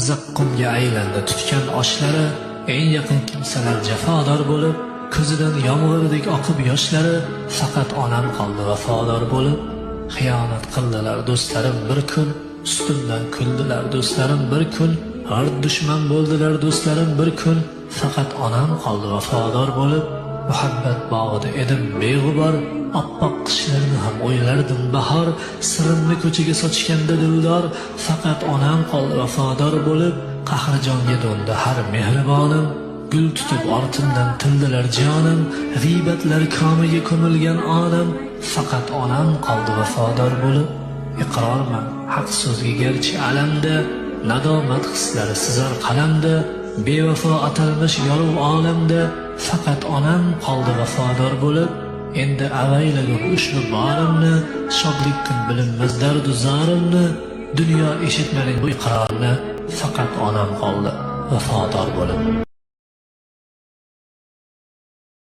zaqqumga aylandi tutgan oshlari, eng yaqin kimsalar jafodor bo'lib, ko'zidan yomg'irdek oqib yoshlari, faqat onam qoldi vafodor bo'lib. Xiyonat qildilar do'stlarim bir kun, ustimdan kuldilar do'stlarim bir kun, har dushman bo'ldilar do'stlarim bir kun, faqat onam qoldi vafodor bo'lib. Muhabbat bog'ida edim beg'ubor, oppoq qishlarni ham o'ylardim bahor, sirimni ko'chaga sochganda dildor, faqat onam qoldi vafodor bo'lib. Qahrijonga do'ndi har mehribonim, gul tutib ortimdan tildilar jonim, g'iybatlar komiga ko'milgan onam, faqat onam qoldi vafodor bo'lib. Iqrorman haq so'zga garchi alamda, nadomat hislari sizar qalamda, bevafo atalmish yorug' olamda, faqat onam qoldi vafodor bo'lib. Endi avaylagur ushbu borimni, shodlik kun bilinmas dardu zorimni, dunyo eshitmading bu iqrorni, faqat onam qoldi vafodor bo'lib.